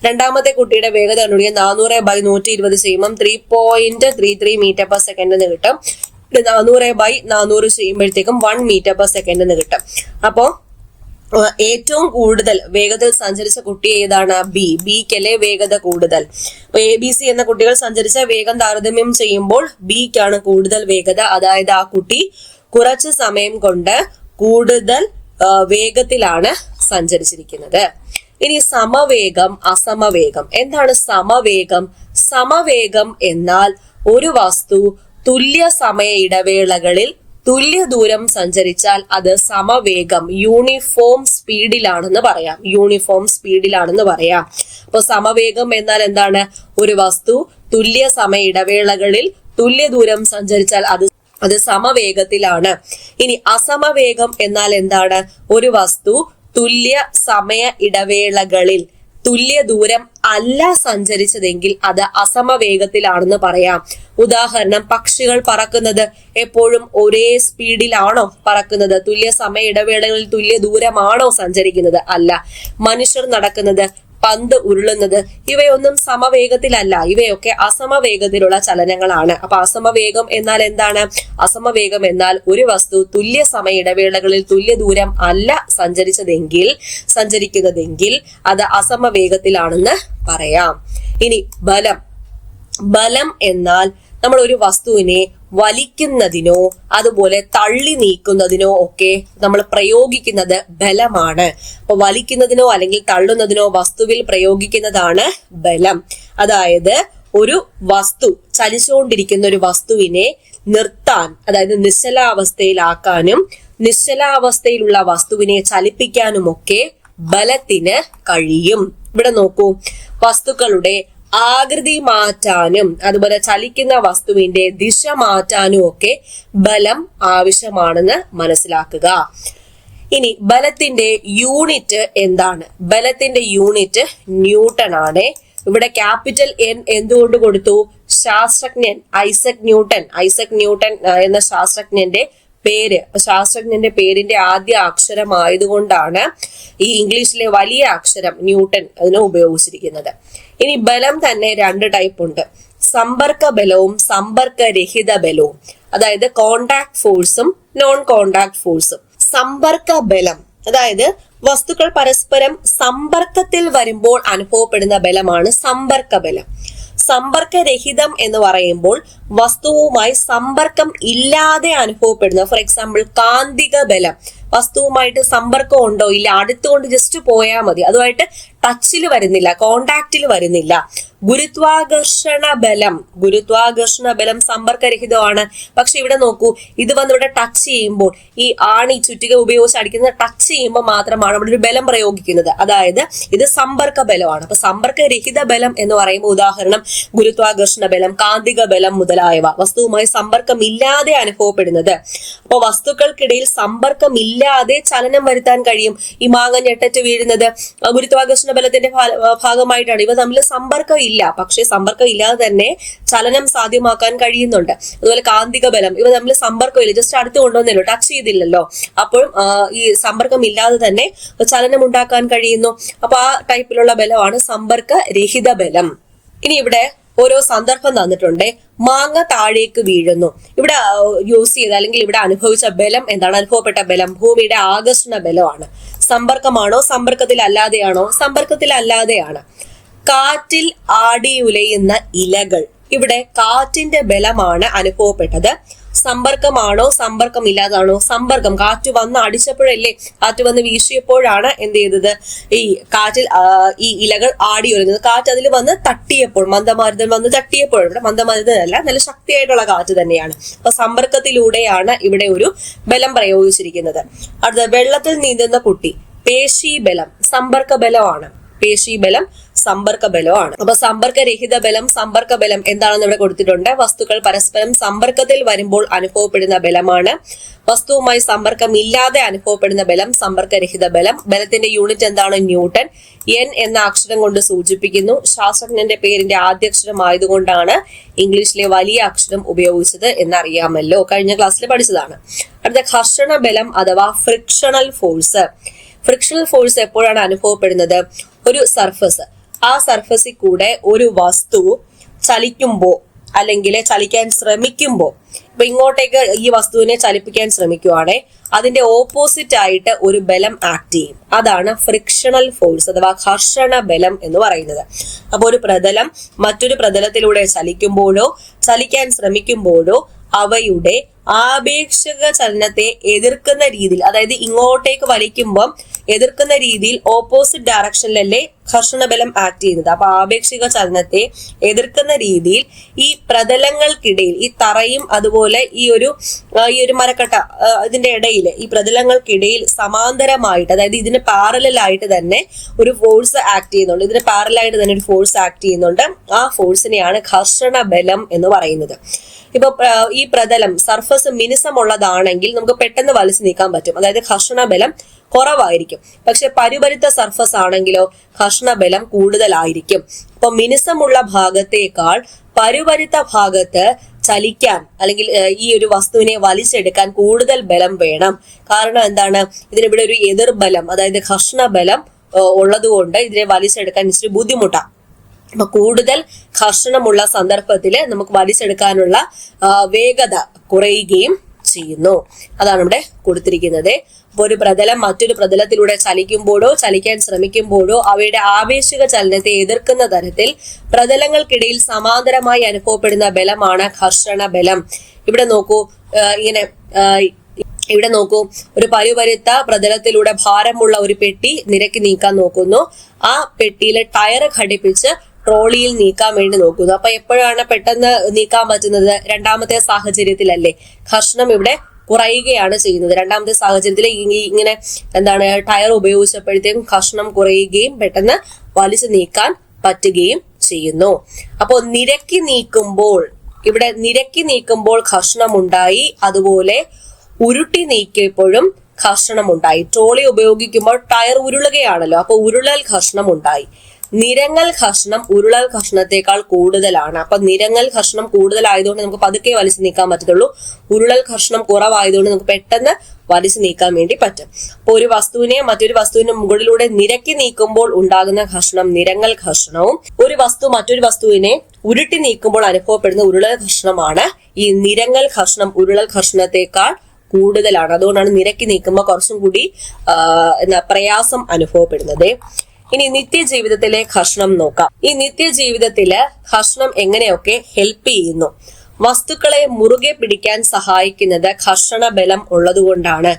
രണ്ടാമത്തെ കുട്ടിയുടെ വേഗത കണ്ടുപിടിക്കാൻ 400/120 ചെയ്യുമ്പോൾ 3.33 മീറ്റർ പെർ സെക്കൻഡ് എന്ന് കിട്ടും. 400/400 ചെയ്യുമ്പോഴത്തേക്കും 1 മീറ്റർ പെർ സെക്കൻഡ് എന്ന് കിട്ടും. അപ്പോ ഏറ്റവും കൂടുതൽ വേഗത്തിൽ സഞ്ചരിച്ച കുട്ടി ഏതാണ്? ബിക്കല്ലേ വേഗത കൂടുതൽ. അപ്പൊ ABC എന്ന കുട്ടികൾ സഞ്ചരിച്ച വേഗം താരതമ്യം ചെയ്യുമ്പോൾ ബിക്കാണ് കൂടുതൽ വേഗത. അതായത് ആ കുട്ടി കുറച്ച് സമയം കൊണ്ട് കൂടുതൽ വേഗത്തിലാണ് സഞ്ചരിച്ചിരിക്കുന്നത്. ഇനി സമവേഗം, അസമവേഗം. എന്താണ് സമവേഗം? സമവേഗം എന്നാൽ ഒരു വസ്തു തുല്യ സമയ ഇടവേളകളിൽ തുല്യ ദൂരം സഞ്ചരിച്ചാൽ അത് സമവേഗം, യൂണിഫോം സ്പീഡിലാണെന്ന് പറയാം. യൂണിഫോം സ്പീഡിലാണെന്ന് പറയാം. അപ്പൊ സമവേഗം എന്നാൽ എന്താണ്? ഒരു വസ്തു തുല്യ സമയ ഇടവേളകളിൽ തുല്യ ദൂരം സഞ്ചരിച്ചാൽ അത് സമവേഗത്തിലാണ്. ഇനി അസമവേഗം എന്നാൽ എന്താണ്? ഒരു വസ്തു തുല്യ സമയ ഇടവേളകളിൽ തുല്യ ദൂരം അല്ല സഞ്ചരിച്ചതെങ്കിൽ അത് അസമവേഗത്തിലാണെന്ന് പറയാം. ഉദാഹരണം, പക്ഷികൾ പറക്കുന്നത് എപ്പോഴും ഒരേ സ്പീഡിലാണോ പറക്കുന്നത്? തുല്യ സമയ ഇടവേളകളിൽ തുല്യ ദൂരമാണോ സഞ്ചരിക്കുന്നത്? അല്ല. മനുഷ്യർ നടക്കുന്നത്, പന്ത് ഉരുളുന്നത്, ഇവയൊന്നും സമവേഗത്തിലല്ല. ഇവയൊക്കെ അസമവേഗത്തിലുള്ള ചലനങ്ങളാണ്. അപ്പൊ അസമവേഗം എന്നാൽ എന്താണ്? അസമവേഗം എന്നാൽ ഒരു വസ്തു തുല്യ സമയ ഇടവേളകളിൽ തുല്യ ദൂരം അല്ല സഞ്ചരിക്കുന്നതെങ്കിൽ അത് അസമവേഗത്തിലാണെന്ന് പറയാം. ഇനി ബലം. ബലം എന്നാൽ നമ്മൾ ഒരു വസ്തുവിനെ വലിക്കുന്നതിനോ അതുപോലെ തള്ളി നീക്കുന്നതിനോ ഒക്കെ നമ്മൾ പ്രയോഗിക്കുന്നത് ബലമാണ്. അപ്പൊ വലിക്കുന്നതിനോ അല്ലെങ്കിൽ തള്ളുന്നതിനോ വസ്തുവിൽ പ്രയോഗിക്കുന്നതാണ് ബലം. അതായത് ഒരു വസ്തു, ചലിച്ചുകൊണ്ടിരിക്കുന്ന ഒരു വസ്തുവിനെ നിർത്താൻ, അതായത് നിശ്ചലാവസ്ഥയിലാക്കാനും നിശ്ചലാവസ്ഥയിലുള്ള വസ്തുവിനെ ചലിപ്പിക്കാനുമൊക്കെ ബലത്തിന് കഴിയും. ഇവിടെ നോക്കൂ, വസ്തുക്കളുടെ ആകൃതി മാറ്റാനും അതുപോലെ ചലിക്കുന്ന വസ്തുവിന്റെ ദിശ മാറ്റാനും ഒക്കെ ബലം ആവശ്യമാണെന്ന് മനസ്സിലാക്കുക. ഇനി ബലത്തിന്റെ യൂണിറ്റ് എന്താണ്? ബലത്തിന്റെ യൂണിറ്റ് ന്യൂട്ടൺ ആണ്. ഇവിടെ ക്യാപിറ്റൽ N എന്തുകൊണ്ട് കൊടുത്തു? ശാസ്ത്രജ്ഞൻ ഐസക് ന്യൂട്ടൺ എന്ന ശാസ്ത്രജ്ഞന്റെ പേരിന്റെ ആദ്യ അക്ഷരമായതുകൊണ്ടാണ് ഈ ഇംഗ്ലീഷിലെ വലിയ അക്ഷരം ന്യൂട്ടൺ അതിനെ ഉപയോഗിച്ചിരിക്കുന്നത്. ഇനി ബലം തന്നെ രണ്ട് ടൈപ്പ് ഉണ്ട്. സമ്പർക്ക ബലവും സമ്പർക്കരഹിത ബലവും. അതായത് കോണ്ടാക്ട് ഫോഴ്സും നോൺ കോണ്ടാക്ട് ഫോഴ്സും. സമ്പർക്ക ബലം അതായത് വസ്തുക്കൾ പരസ്പരം സമ്പർക്കത്തിൽ വരുമ്പോൾ അനുഭവപ്പെടുന്ന ബലമാണ് സമ്പർക്ക ബലം. സമ്പർക്കരഹിതം എന്ന് പറയുമ്പോൾ വസ്തുവുമായി സമ്പർക്കം ഇല്ലാതെ അനുഭവപ്പെടുന്ന, ഫോർ എക്സാമ്പിൾ കാന്തിക ബലം. വസ്തുവുമായിട്ട് സമ്പർക്കം ഉണ്ടോ ഇല്ല, അടുത്തുകൊണ്ട് ജസ്റ്റ് പോയാൽ മതി, അതുമായിട്ട് ടച്ചിൽ വരുന്നില്ല, കോണ്ടാക്റ്റിൽ വരുന്നില്ല. ഗുരുത്വാകർഷണ ബലം സമ്പർക്കരഹിതമാണ്. പക്ഷെ ഇവിടെ നോക്കൂ, ഇത് വന്നിവിടെ ടച്ച് ചെയ്യുമ്പോൾ ഈ ആണി ചുറ്റിക ഉപയോഗിച്ച് അടിക്കുന്ന ടച്ച് ചെയ്യുമ്പോൾ മാത്രമാണ് ഇവിടെ ഒരു ബലം പ്രയോഗിക്കുന്നത്. അതായത് ഇത് സമ്പർക്ക ബലമാണ്. അപ്പൊ സമ്പർക്കരഹിത ബലം എന്ന് പറയുമ്പോൾ ഉദാഹരണം ഗുരുത്വാകർഷണ ബലം, കാന്തിക ബലം മുതലായവ വസ്തുവുമായി സമ്പർക്കമില്ലാതെ അനുഭവപ്പെടുന്നത്. അപ്പൊ വസ്തുക്കൾക്കിടയിൽ സമ്പർക്കമില്ലാതെ ചലനം വരുത്താൻ കഴിയും. ഈ മാങ്ങ ഞെട്ടറ്റ് വീഴുന്നത് ഗുരുത്വാകർഷണ ബലത്തിന്റെ ഭാഗമായിട്ടാണ്. ഇവ തമ്മിൽ സമ്പർക്കം ഇല്ല, പക്ഷെ സമ്പർക്കം ഇല്ലാതെ തന്നെ ചലനം സാധ്യമാക്കാൻ കഴിയുന്നുണ്ട്. അതുപോലെ കാന്തിക ബലം, ഇവ തമ്മിൽ സമ്പർക്കമില്ല, ജസ്റ്റ് അടുത്ത് കൊണ്ടുവന്നല്ലോ, ടച്ച് ചെയ്തില്ലല്ലോ, അപ്പോഴും ഈ സമ്പർക്കം ഇല്ലാതെ തന്നെ ചലനം ഉണ്ടാക്കാൻ കഴിയുന്നു. അപ്പൊ ആ ടൈപ്പിലുള്ള ബലമാണ് സമ്പർക്കരഹിത ബലം. ഇനി ഇവിടെ ഓരോ സന്ദർഭം തന്നിട്ടുണ്ട്. മാങ്ങ താഴേക്ക് വീഴുന്നു. ഇവിടെ യൂസ് ചെയ്ത അല്ലെങ്കിൽ ഇവിടെ അനുഭവിച്ച ബലം എന്താണ്? അനുഭവപ്പെട്ട ബലം ഭൂമിയുടെ ആകർഷണ ബലമാണ്. സമ്പർക്കമാണോ? സമ്പർക്കത്തിൽ അല്ലാതെയാണോ? സമ്പർക്കത്തിൽ അല്ലാതെയാണ്. കാറ്റിൽ ആടിയുലയുന്ന ഇലകൾ, ഇവിടെ കാറ്റിന്റെ ബലമാണ് അനുഭവപ്പെട്ടത്. സമ്പർക്കമാണോ? സമ്പർക്കം ഇല്ലാതാണോ? സമ്പർക്കം. കാറ്റ് വന്ന് അടിച്ചപ്പോഴല്ലേ, കാറ്റ് വന്ന് വീശിയപ്പോഴാണ് എന്ത് ചെയ്തത്? ഈ കാറ്റിൽ ഈ ഇലകൾ ആടി ഉലയുന്നത്. കാറ്റ് അതിൽ വന്ന് തട്ടിയപ്പോൾ, മന്ദമാരുതൻ വന്ന് തട്ടിയപ്പോൾ, ഇവിടെ മന്ദമാരുതനല്ല, നല്ല ശക്തിയായിട്ടുള്ള കാറ്റ് തന്നെയാണ്. അപ്പൊ സമ്പർക്കത്തിലൂടെയാണ് ഇവിടെ ഒരു ബലം പ്രയോഗിച്ചിരിക്കുന്നത്. അടുത്ത, വെള്ളത്തിൽ നീന്തുന്ന കുട്ടി. പേശീബലം സമ്പർക്ക ബലമാണ്. പേശീബലം സമ്പർക്ക ബലമാണ്. അപ്പൊ സമ്പർക്കരഹിത ബലം, സമ്പർക്ക ബലം എന്താണെന്ന് ഇവിടെ കൊടുത്തിട്ടുണ്ട്. വസ്തുക്കൾ പരസ്പരം സമ്പർക്കത്തിൽ വരുമ്പോൾ അനുഭവപ്പെടുന്ന ബലമാണ്. വസ്തുവുമായി സമ്പർക്കം ഇല്ലാതെ അനുഭവപ്പെടുന്ന ബലം സമ്പർക്കരഹിത ബലം. ബലത്തിന്റെ യൂണിറ്റ് എന്താണ്? ന്യൂട്ടൺ. N എന്ന അക്ഷരം കൊണ്ട് സൂചിപ്പിക്കുന്നു. ശാസ്ത്രജ്ഞന്റെ പേരിന്റെ ആദ്യാക്ഷരം ആയതുകൊണ്ടാണ് ഇംഗ്ലീഷിലെ വലിയ അക്ഷരം ഉപയോഗിച്ചത് എന്നറിയാമല്ലോ, കഴിഞ്ഞ ക്ലാസ്സിൽ പഠിച്ചതാണ്. അടുത്ത, ഘർഷണ ബലം അഥവാ ഫ്രിക്ഷണൽ ഫോഴ്സ്. ഫ്രിക്ഷണൽ ഫോഴ്സ് എപ്പോഴാണ് അനുഭവപ്പെടുന്നത്? ഒരു സർഫസ്, ആ സർഫസിൽ കൂടെ ഒരു വസ്തു ചലിക്കുമ്പോ അല്ലെങ്കിൽ ചലിക്കാൻ ശ്രമിക്കുമ്പോ, ഇപ്പൊ ഇങ്ങോട്ടേക്ക് ഈ വസ്തുവിനെ ചലിപ്പിക്കാൻ ശ്രമിക്കുവാണെ അതിന്റെ ഓപ്പോസിറ്റ് ആയിട്ട് ഒരു ബലം ആക്ട് ചെയ്യും. അതാണ് ഫ്രിക്ഷണൽ ഫോഴ്സ് അഥവാ ഘർഷണ ബലം എന്ന് പറയുന്നത്. അപ്പൊ ഒരു പ്രതലം മറ്റൊരു പ്രതലത്തിലൂടെ ചലിക്കുമ്പോഴോ ചലിക്കാൻ ശ്രമിക്കുമ്പോഴോ അവയുടെ ആപേക്ഷിക ചലനത്തെ എതിർക്കുന്ന രീതിയിൽ, അതായത് ഇങ്ങോട്ടേക്ക് വലിക്കുമ്പം എതിർക്കുന്ന രീതിയിൽ ഓപ്പോസിറ്റ് ഡയറക്ഷനിലല്ലേ ഘർഷണബലം ആക്ട് ചെയ്യുന്നത്. അപ്പൊ ആപേക്ഷിക ചലനത്തെ എതിർക്കുന്ന രീതിയിൽ ഈ പ്രതലങ്ങൾക്കിടയിൽ, ഈ തറയും അതുപോലെ ഈ ഒരു മരക്കട്ട ഇതിന്റെ ഇടയിൽ, ഈ പ്രതലങ്ങൾക്കിടയിൽ സമാന്തരമായിട്ട്, അതായത് ഇതിന് പാരലായിട്ട് തന്നെ ഒരു ഫോഴ്സ് ആക്ട് ചെയ്യുന്നുണ്ട്. ഇതിന് പാരലായിട്ട് തന്നെ ഒരു ഫോഴ്സ് ആക്ട് ചെയ്യുന്നുണ്ട്. ആ ഫോഴ്സിനെയാണ് ഘർഷണ ബലം എന്ന് പറയുന്നത്. ഇപ്പൊ ഈ പ്രതലം സർഫസ് മിനുസമുള്ളതാണെങ്കിൽ നമുക്ക് പെട്ടെന്ന് വലിച്ചു നീക്കാൻ പറ്റും, അതായത് ഘർഷണ ബലം കുറവായിരിക്കും. പക്ഷെ പരുപരുത്ത സർഫസ് ആണെങ്കിലോ ഘർഷണബലം കൂടുതലായിരിക്കും. അപ്പൊ മിനുസമുള്ള ഭാഗത്തേക്കാൾ പരുപരുത്ത ഭാഗത്ത് ചലിക്കാൻ അല്ലെങ്കിൽ ഈ ഒരു വസ്തുവിനെ വലിച്ചെടുക്കാൻ കൂടുതൽ ബലം വേണം. കാരണം എന്താണ്? ഇതിനിവിടെ ഒരു എതിർബലം, അതായത് ഘർഷണബലം ഉള്ളതുകൊണ്ട് ഇതിനെ വലിച്ചെടുക്കാൻ ഇച്ചിരി ബുദ്ധിമുട്ടാണ്. അപ്പൊ കൂടുതൽ ഘർഷണമുള്ള സന്ദർഭത്തിൽ നമുക്ക് വലിച്ചെടുക്കാനുള്ള വേഗത കുറയുകയും ചെയ്യുന്നു. അതാണ് ഇവിടെ കൊടുത്തിരിക്കുന്നത്. അപ്പോൾ ഒരു പ്രതലം മറ്റൊരു പ്രതലത്തിലൂടെ ചലിക്കുമ്പോഴോ ചലിക്കാൻ ശ്രമിക്കുമ്പോഴോ അവയുടെ ആപേക്ഷിക ചലനത്തെ എതിർക്കുന്ന തരത്തിൽ പ്രതലങ്ങൾക്കിടയിൽ സമാന്തരമായി അനുഭവപ്പെടുന്ന ബലമാണ് ഘർഷണ ബലം. ഇവിടെ നോക്കൂ, ഇവിടെ നോക്കൂ, ഒരു പരുപരുത്ത പ്രതലത്തിലൂടെ ഭാരമുള്ള ഒരു പെട്ടി നിരക്കി നീക്കാൻ നോക്കുന്നു. ആ പെട്ടിയിലെ ടയർ ഘടിപ്പിച്ച് ട്രോളിയിൽ നീക്കാൻ വേണ്ടി നോക്കുന്നു. അപ്പൊ എപ്പോഴാണ് പെട്ടെന്ന് നീക്കാൻ പറ്റുന്നത്? രണ്ടാമത്തെ സാഹചര്യത്തിലല്ലേ. ഘർഷണം ഇവിടെ കുറയുകയാണ് ചെയ്യുന്നത്. രണ്ടാമത്തെ സാഹചര്യത്തിൽ ഇങ്ങനെ ടയർ ഉപയോഗിച്ചപ്പോഴത്തേക്കും ഘർഷണം കുറയുകയും പെട്ടെന്ന് വലിച്ചു നീക്കാൻ പറ്റുകയും ചെയ്യുന്നു. അപ്പോൾ നിരക്കി നീക്കുമ്പോൾ ഘർഷണം ഉണ്ടായി, അതുപോലെ ഉരുട്ടി നീക്കിയപ്പോഴും ഘർഷണം ഉണ്ടായി. ട്രോളി ഉപയോഗിക്കുമ്പോൾ ടയർ ഉരുളുകയാണല്ലോ, അപ്പൊ ഉരുളൽ ഘർഷണം ഉണ്ടായി. നിരങ്ങൽ ഘർഷണം ഉരുളൽ ഘർഷണത്തെക്കാൾ കൂടുതലാണ്. അപ്പൊ നിരങ്ങൽ ഘർഷണം കൂടുതലായതുകൊണ്ട് നമുക്ക് പതുക്കെ വലിച്ചു നീക്കാൻ പറ്റത്തുള്ളൂ. ഉരുളൽ ഘർഷണം കുറവായതുകൊണ്ട് നമുക്ക് പെട്ടെന്ന് വലിച്ചു നീക്കാൻ വേണ്ടി പറ്റും. അപ്പൊ ഒരു വസ്തുവിനെ മറ്റൊരു വസ്തുവിന് മുകളിലൂടെ നിരക്കി നീക്കുമ്പോൾ ഉണ്ടാകുന്ന ഘർഷണം നിരങ്ങൽ ഘർഷണവും, ഒരു വസ്തു മറ്റൊരു വസ്തുവിനെ ഉരുട്ടി നീക്കുമ്പോൾ അനുഭവപ്പെടുന്ന ഉരുളൽ ഘർഷണമാണ് ഈ നിരങ്ങൽ ഘർഷണം ഉരുളൽ ഘർഷണത്തെക്കാൾ കൂടുതലാണ്. അതുകൊണ്ടാണ് നിരക്കി നീക്കുമ്പോൾ കുറച്ചും കൂടി പ്രയാസം അനുഭവപ്പെടുന്നത്. ഇനി നിത്യജീവിതത്തിലെ ഘർഷണം നോക്കാം. ഈ നിത്യജീവിതത്തില് ഘർഷണം എങ്ങനെയൊക്കെ ഹെൽപ്പ് ചെയ്യുന്നു? വസ്തുക്കളെ മുറുകെ പിടിക്കാൻ സഹായിക്കുന്നത് ഘർഷണ ബലം ഉള്ളതുകൊണ്ടാണ്.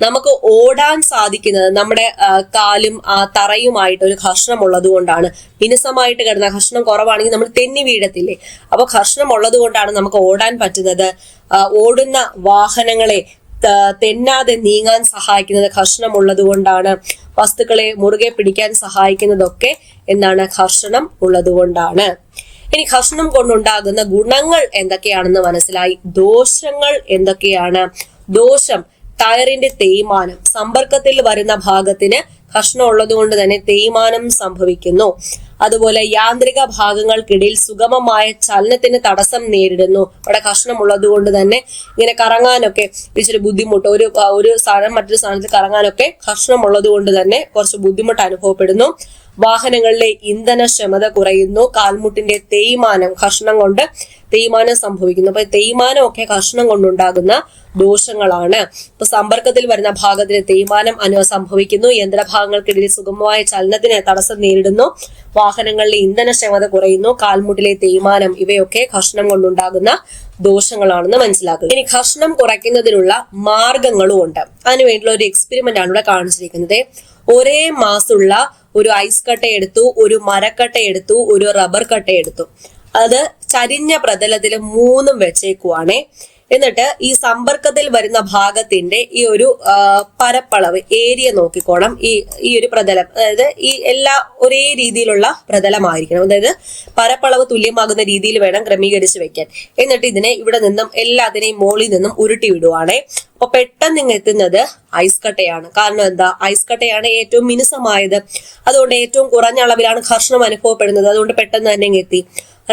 നമുക്ക് ഓടാൻ സാധിക്കുന്നത് നമ്മുടെ കാലും തറയുമായിട്ട് ഒരു ഘർഷണം ഉള്ളത് കൊണ്ടാണ്. മിനുസമായിട്ട് കിടന്ന ഘർഷണം കുറവാണെങ്കിൽ നമ്മൾ തെന്നി വീഴത്തില്ലേ. അപ്പൊ ഘർഷണം ഉള്ളത് കൊണ്ടാണ് നമുക്ക് ഓടാൻ പറ്റുന്നത്. ഓടുന്ന വാഹനങ്ങളെ തെന്നാതെ നീങ്ങാൻ സഹായിക്കുന്നത് ഘർഷണം ഉള്ളത് കൊണ്ടാണ്. വസ്തുക്കളെ മുറുകെ പിടിക്കാൻ സഹായിക്കുന്നതൊക്കെ ഘർഷണം ഉള്ളത് കൊണ്ടാണ്. ഇനി ഘർഷണം കൊണ്ടുണ്ടാകുന്ന ഗുണങ്ങൾ എന്തൊക്കെയാണെന്ന് മനസ്സിലായി. ദോഷങ്ങൾ എന്തൊക്കെയാണ്? ദോഷം, ടയറിന്റെ തേയ്മാനം. സമ്പർക്കത്തിൽ വരുന്ന ഭാഗത്തിന് ഘർഷണം ഉള്ളത് കൊണ്ട് തന്നെ തേയ്മാനം സംഭവിക്കുന്നു. അതുപോലെ യാന്ത്രിക ഭാഗങ്ങൾക്കിടയിൽ സുഗമമായ ചലനത്തിന് തടസ്സം നേരിടുന്നു. അവിടെ ഘർഷണം ഉള്ളത് കൊണ്ട് തന്നെ ഇങ്ങനെ കറങ്ങാനൊക്കെ ഇച്ചിരി ബുദ്ധിമുട്ട്, ഒരു സ്ഥാനം മറ്റൊരു സ്ഥാനത്ത് കറങ്ങാനൊക്കെ ഘർഷണം ഉള്ളത് കൊണ്ട് തന്നെ കുറച്ച് ബുദ്ധിമുട്ട് അനുഭവപ്പെടുന്നു. വാഹനങ്ങളിലെ ഇന്ധനക്ഷമത കുറയുന്നു. കാൽമുട്ടിന്റെ തേയ്മാനം, ഘർഷണം കൊണ്ട് തേയ്മാനം സംഭവിക്കുന്നു. അപ്പൊ തേയ്മാനം ഒക്കെ ഘർഷണം കൊണ്ടുണ്ടാകുന്ന ദോഷങ്ങളാണ്. ഇപ്പൊ സമ്പർക്കത്തിൽ വരുന്ന ഭാഗത്തിന് തേയ്മാനം സംഭവിക്കുന്നു. യന്ത്രഭാഗങ്ങൾക്കിടയിൽ സുഗമമായ ചലനത്തിന് തടസ്സം നേരിടുന്നു. വാഹനങ്ങളിലെ ഇന്ധനക്ഷമത കുറയുന്നു. കാൽമുട്ടിലെ തേയ്മാനം, ഇവയൊക്കെ ഘർഷണം കൊണ്ടുണ്ടാകുന്ന ദോഷങ്ങളാണെന്ന് മനസ്സിലാക്കുക. ഇനി ഘർഷണം കുറയ്ക്കുന്നതിനുള്ള മാർഗങ്ങളും ഉണ്ട്. അതിനുവേണ്ടിയുള്ള ഒരു എക്സ്പെരിമെന്റ് ആണ് ഇവിടെ കാണിച്ചിരിക്കുന്നത്. ഒരേ മാസുള്ള ഒരു ഐസ് കട്ട എടുത്തു, ഒരു മരക്കട്ട എടുത്തു, ഒരു റബ്ബർ കട്ട എടുത്തു. അത് ചരിഞ്ഞ പ്രതലത്തിൽ മൂന്നും വെച്ചേക്കുവാണേ. എന്നിട്ട് ഈ സമ്പർക്കത്തിൽ വരുന്ന ഭാഗത്തിന്റെ ഈ ഒരു പരപ്പളവ് ഏരിയ നോക്കിക്കോണം. ഈ ഒരു പ്രതലം, അതായത് ഈ എല്ലാ ഒരേ രീതിയിലുള്ള പ്രതലമായിരിക്കണം. അതായത് പരപ്പളവ് തുല്യമാകുന്ന രീതിയിൽ വേണം ക്രമീകരിച്ച് വെക്കാൻ. എന്നിട്ട് ഇതിനെ ഇവിടെ നിന്നും എല്ലാത്തിനെയും മോളിൽ നിന്നും ഉരുട്ടി വിടുവാണേ. അപ്പൊ പെട്ടെന്ന് ഇങ്ങ് എത്തുന്നത് ഐസ് കട്ടയാണ്. കാരണം എന്താ? ഐസ് കട്ടയാണ് ഏറ്റവും മിനുസമായത്. അതുകൊണ്ട് ഏറ്റവും കുറഞ്ഞ അളവിലാണ് ഘർഷണം അനുഭവപ്പെടുന്നത്. അതുകൊണ്ട് പെട്ടെന്ന് തന്നെ ഇങ്ങ് എത്തി.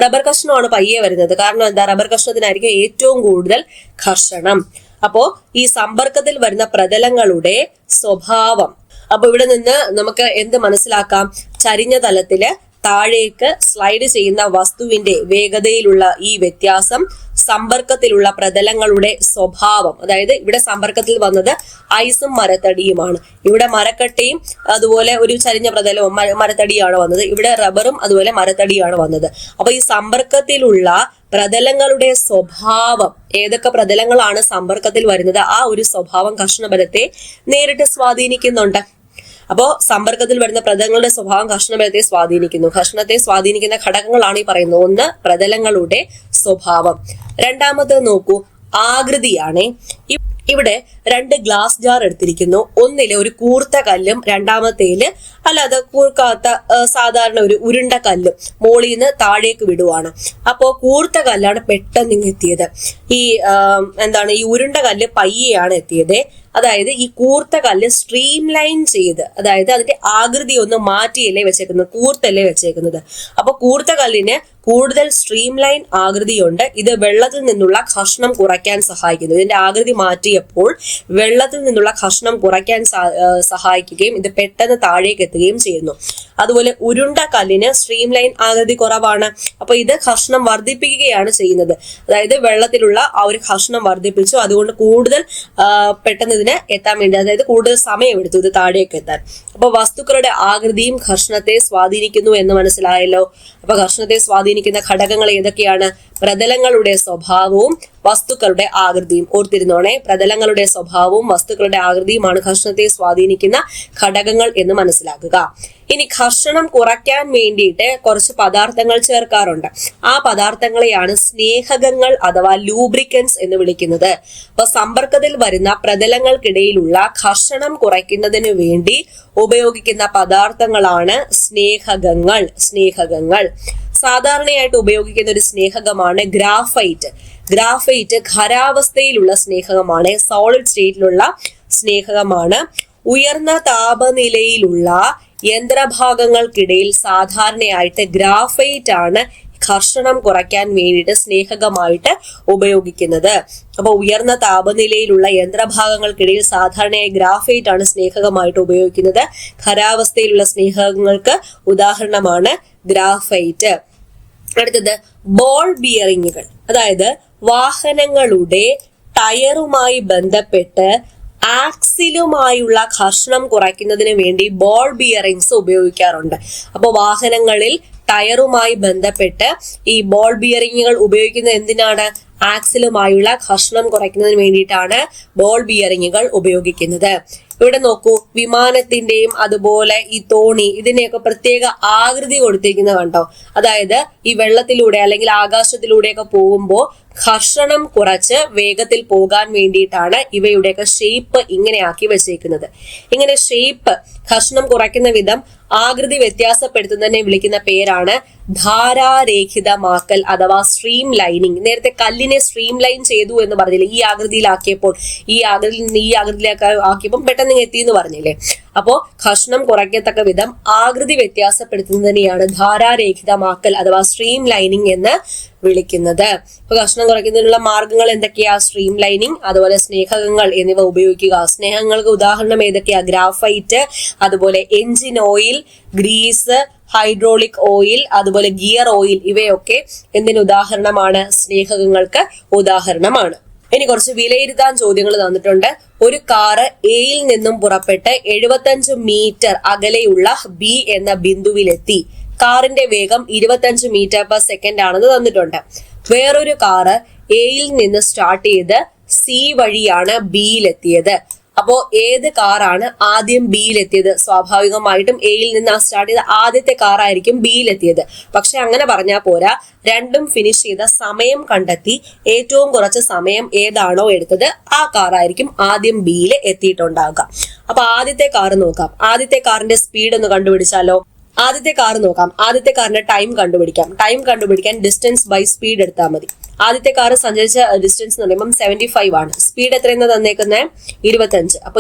റബ്ബർ കഷ്ണമാണ് പയ്യെ വരുന്നത്. കാരണം എന്താ? റബ്ബർ കഷ്ണത്തിനായിരിക്കും ഏറ്റവും കൂടുതൽ ഘർഷണം. അപ്പോ ഈ സമ്പർക്കത്തിൽ വരുന്ന പ്രതലങ്ങളുടെ സ്വഭാവം. അപ്പൊ ഇവിടെ നിന്ന് നമുക്ക് എന്ത് മനസ്സിലാക്കാം? ചരിഞ്ഞ തലത്തില് താഴേക്ക് സ്ലൈഡ് ചെയ്യുന്ന വസ്തുവിന്റെ വേഗതയിലുള്ള ഈ വ്യത്യാസം സമ്പർക്കത്തിലുള്ള പ്രതലങ്ങളുടെ സ്വഭാവം, അതായത് ഇവിടെ സമ്പർക്കത്തിൽ വന്നത് ഐസും മരത്തടിയുമാണ്. ഇവിടെ മരക്കട്ടയും അതുപോലെ ഒരു ചരിഞ്ഞ പ്രതലവും മരത്തടിയാണ് വന്നത്. ഇവിടെ റബ്ബറും അതുപോലെ മരത്തടിയാണ് വന്നത്. അപ്പൊ ഈ സമ്പർക്കത്തിലുള്ള പ്രതലങ്ങളുടെ സ്വഭാവം, ഏതൊക്കെ പ്രതലങ്ങളാണ് സമ്പർക്കത്തിൽ വരുന്നത്, ആ ഒരു സ്വഭാവം കർഷണബലത്തെ നേരിട്ട് സ്വാധീനിക്കുന്നുണ്ട്. അപ്പോ സമ്പർക്കത്തിൽ വരുന്ന പ്രതലങ്ങളുടെ സ്വഭാവം കർഷണബലത്തെ സ്വാധീനിക്കുന്നു. കർഷണത്തെ സ്വാധീനിക്കുന്ന ഘടകങ്ങളാണ് ഈ പറയുന്നത്. ഒന്ന് പ്രതലങ്ങളുടെ സ്വഭാവം. രണ്ടാമത് നോക്കൂ, ആകൃതിയാണ്. ഇവിടെ 2 ഗ്ലാസ് ജാർ എടുത്തിരിക്കുന്നു. ഒന്നില് ഒരു കൂർത്ത കല്ലും രണ്ടാമത്തേല് അല്ലാതെ കൂർക്കാത്ത സാധാരണ ഒരു ഉരുണ്ട കല്ലും മോളിൽ നിന്ന് താഴേക്ക് വിടുവാണ്. അപ്പോ കൂർത്ത കല്ലാണ് പെട്ടെന്ന് എത്തിയത്. ഈ ഈ ഉരുണ്ട കല്ല് പയ്യെയാണ് എത്തിയത്. അതായത് ഈ കൂർത്ത കല്ല് സ്ട്രീം ലൈൻ ചെയ്ത്, അതായത് അതിന്റെ ആകൃതി ഒന്ന് മാറ്റിയല്ലേ വെച്ചേക്കുന്നത്, കൂർത്തല്ലേ വെച്ചേക്കുന്നത്. അപ്പൊ കൂർത്ത കല്ലിന് കൂടുതൽ സ്ട്രീം ലൈൻ ആകൃതിയുണ്ട്. ഇത് വെള്ളത്തിൽ നിന്നുള്ള ഘർഷണം കുറയ്ക്കാൻ സഹായിക്കുന്നു. ഇതിന്റെ ആകൃതി മാറ്റിയപ്പോൾ വെള്ളത്തിൽ നിന്നുള്ള ഘർഷണം കുറയ്ക്കാൻ സഹായിക്കുകയും ഇത് പെട്ടെന്ന് താഴേക്ക് എത്തുകയും ചെയ്യുന്നു. അതുപോലെ ഉരുണ്ട കല്ലിന് സ്ട്രീം ലൈൻ ആകൃതി കുറവാണ്. അപ്പൊ ഇത് ഘർഷണം വർദ്ധിപ്പിക്കുകയാണ് ചെയ്യുന്നത്. അതായത് വെള്ളത്തിലുള്ള ആ ഒരു ഘർഷണം വർദ്ധിപ്പിച്ചു, അതുകൊണ്ട് കൂടുതൽ പെട്ടെന്ന് ഇതിന് എത്താൻ വേണ്ടി, അതായത് കൂടുതൽ സമയം എടുത്തു ഇത് താഴേക്ക് എത്താൻ. അപ്പൊ വസ്തുക്കളുടെ ആകൃതിയും ഘർഷണത്തെ സ്വാധീനിക്കുന്നു എന്ന് മനസ്സിലായല്ലോ. അപ്പൊ ഘർഷണത്തെ സ്വാധീനിക്കുന്ന ഘടകങ്ങൾ ഏതൊക്കെയാണ്? പ്രതലങ്ങളുടെ സ്വഭാവവും വസ്തുക്കളുടെ ആകൃതിയും. ഓർത്തിരുന്നോണേ, പ്രതലങ്ങളുടെ സ്വഭാവവും വസ്തുക്കളുടെ ആകൃതിയുമാണ് ഘർഷണത്തെ സ്വാധീനിക്കുന്ന ഘടകങ്ങൾ എന്ന് മനസ്സിലാക്കുക. ഇനി ഘർഷണം കുറയ്ക്കാൻ വേണ്ടിയിട്ട് കുറച്ച് പദാർത്ഥങ്ങൾ ചേർക്കാറുണ്ട്. ആ പദാർത്ഥങ്ങളെയാണ് സ്നേഹകങ്ങൾ അഥവാ ലൂബ്രിക്കൻസ് എന്ന് വിളിക്കുന്നത്. അപ്പൊ സമ്പർക്കത്തിൽ വരുന്ന പ്രതലങ്ങൾക്കിടയിലുള്ള ഘർഷണം കുറയ്ക്കുന്നതിന് വേണ്ടി ഉപയോഗിക്കുന്ന പദാർത്ഥങ്ങളാണ് സ്നേഹകങ്ങൾ. സാധാരണയായിട്ട് ഉപയോഗിക്കുന്ന ഒരു സ്നേഹകമാണ് ഗ്രാഫൈറ്റ്. ഗ്രാഫൈറ്റ് ഖരാവസ്ഥയിലുള്ള സ്നേഹകമാണ്, സോളിഡ് സ്റ്റേറ്റിലുള്ള സ്നേഹകമാണ്. ഉയർന്ന താപനിലയിലുള്ള യന്ത്രഭാഗങ്ങൾക്കിടയിൽ സാധാരണയായിട്ട് ഗ്രാഫൈറ്റ് ആണ് ഘർഷണം കുറയ്ക്കാൻ വേണ്ടിയിട്ട് സ്നേഹകമായിട്ട് ഉപയോഗിക്കുന്നത്. അപ്പൊ ഉയർന്ന താപനിലയിലുള്ള യന്ത്രഭാഗങ്ങൾക്കിടയിൽ സാധാരണയായി ഗ്രാഫൈറ്റ് ആണ് സ്നേഹകമായിട്ട് ഉപയോഗിക്കുന്നത്. ഖരാവസ്ഥയിലുള്ള സ്നേഹകങ്ങൾക്ക് ഉദാഹരണമാണ് ഗ്രാഫൈറ്റ്. അടുത്തത് ബോൾ ബിയറിങ്ങുകൾ, അതായത് വാഹനങ്ങളുടെ ടയറുമായി ബന്ധപ്പെട്ട് ആക്സിലുമായുള്ള ഘർഷണം കുറയ്ക്കുന്നതിന് വേണ്ടി ബോൾ ബിയറിങ്സ് ഉപയോഗിക്കാറുണ്ട്. അപ്പൊ വാഹനങ്ങളിൽ ടയറുമായി ബന്ധപ്പെട്ട് ഈ ബോൾ ബിയറിങ്ങുകൾ ഉപയോഗിക്കുന്നത് എന്തിനാണ്? ആക്സിലുമായുള്ള ഘർഷണം കുറയ്ക്കുന്നതിന് വേണ്ടിയിട്ടാണ് ബോൾ ബിയറിങ്ങുകൾ ഉപയോഗിക്കുന്നത്. ഇവിടെ നോക്കൂ, വിമാനത്തിന്റെയും അതുപോലെ ഈ തോണി, ഇതിനെയൊക്കെ പ്രത്യേക ആകൃതി കൊടുത്തിരിക്കുന്നത് കണ്ടോ. അതായത് ഈ വെള്ളത്തിലൂടെ അല്ലെങ്കിൽ ആകാശത്തിലൂടെയൊക്കെ പോകുമ്പോൾ ഘർഷണം കുറച്ച് വേഗത്തിൽ പോകാൻ വേണ്ടിയിട്ടാണ് ഇവയുടെയൊക്കെ ഷേപ്പ് ഇങ്ങനെ ആക്കി വെച്ചേക്കുന്നത്. ഇങ്ങനെ ഷേപ്പ് ഘർഷണം കുറയ്ക്കുന്ന വിധം ആകൃതി വ്യത്യാസപ്പെടുത്തുന്നതിനെ വിളിക്കുന്ന പേരാണ് ധാരാരേഖിതമാക്കൽ അഥവാ സ്ട്രീം ലൈനിങ്. നേരത്തെ കല്ലിനെ സ്ട്രീം ലൈൻ ചെയ്തു എന്ന് പറഞ്ഞില്ലേ, ഈ ആകൃതിയിലാക്കിയപ്പോൾ, ഈ ആകൃതിയിൽ നിന്ന് ഈ ആകൃതിയിലേക്ക് ആക്കിയപ്പോൾ പെട്ടെന്ന് എത്തി എന്ന് പറഞ്ഞില്ലേ. അപ്പോ ഘർഷണം കുറയ്ക്കത്തക്ക വിധം ആകൃതി വ്യത്യാസപ്പെടുത്തുന്നതിനെയാണ് ധാരാരേഖിതമാക്കൽ അഥവാ സ്ട്രീം ലൈനിങ് എന്ന് വിളിക്കുന്നത്. അപ്പൊ ഘർഷണം കുറയ്ക്കുന്നതിനുള്ള മാർഗങ്ങൾ എന്തൊക്കെയാ? സ്ട്രീം ലൈനിങ്, അതുപോലെ സ്നേഹകങ്ങൾ എന്നിവ ഉപയോഗിക്കുക. സ്നേഹങ്ങൾക്ക് ഉദാഹരണം ഏതൊക്കെയാ? ഗ്രാഫൈറ്റ്, അതുപോലെ engine oil, grease, hydraulic oil, അതുപോലെ ഗിയർ ഓയിൽ, ഇവയൊക്കെ എന്തിന് ഉദാഹരണമാണ്? സ്നേഹകങ്ങൾക്ക് ഉദാഹരണമാണ്. ഇനി കുറച്ച് വിലയിരുത്താൻ ചോദ്യങ്ങൾ തന്നിട്ടുണ്ട്. ഒരു കാറ് എയിൽ നിന്നും പുറപ്പെട്ട് 75 മീറ്റർ അകലെയുള്ള ബി എന്ന ബിന്ദുവിലെത്തി. കാറിന്റെ വേഗം 25 മീറ്റർ പെർ സെക്കൻഡ് ആണെന്ന് തന്നിട്ടുണ്ട്. വേറൊരു കാറ് എയിൽ നിന്ന് സ്റ്റാർട്ട് ചെയ്ത് സി വഴിയാണ് ബിയിലെത്തിയത്. അപ്പോ ഏത് കാറാണ് ആദ്യം ബിയിലെത്തിയത്? സ്വാഭാവികമായിട്ടും എയിൽ നിന്ന് സ്റ്റാർട്ട് ചെയ്ത ആദ്യത്തെ കാറായിരിക്കും ബിയിലെത്തിയത്. പക്ഷെ അങ്ങനെ പറഞ്ഞാൽ പോരാ, രണ്ടും ഫിനിഷ് ചെയ്ത സമയം കണ്ടെത്തി ഏറ്റവും കുറച്ച് സമയം ഏതാണോ എടുത്തത് ആ കാറായിരിക്കും ആദ്യം ബിയിൽ എത്തിയിട്ടുണ്ടാവുക. അപ്പൊ ആദ്യത്തെ കാർ നോക്കാം. ആദ്യത്തെ കാറിന്റെ സ്പീഡ് ഒന്ന് കണ്ടുപിടിച്ചാലോ? ആദ്യത്തെ കാർ നോക്കാം. ആദ്യത്തെ കാറിന്റെ ടൈം കണ്ടുപിടിക്കാം. ടൈം കണ്ടുപിടിക്കാൻ ഡിസ്റ്റൻസ് ബൈ സ്പീഡ് എടുത്താൽ മതി. ആദ്യത്തെ കാർ സഞ്ചരിച്ച ഡിസ്റ്റൻസ് എന്ന് പറയുമ്പോൾ 75 ആണ്. സ്പീഡ് എത്രയെന്ന് തന്നേക്കുന്നത്? 25. അപ്പൊ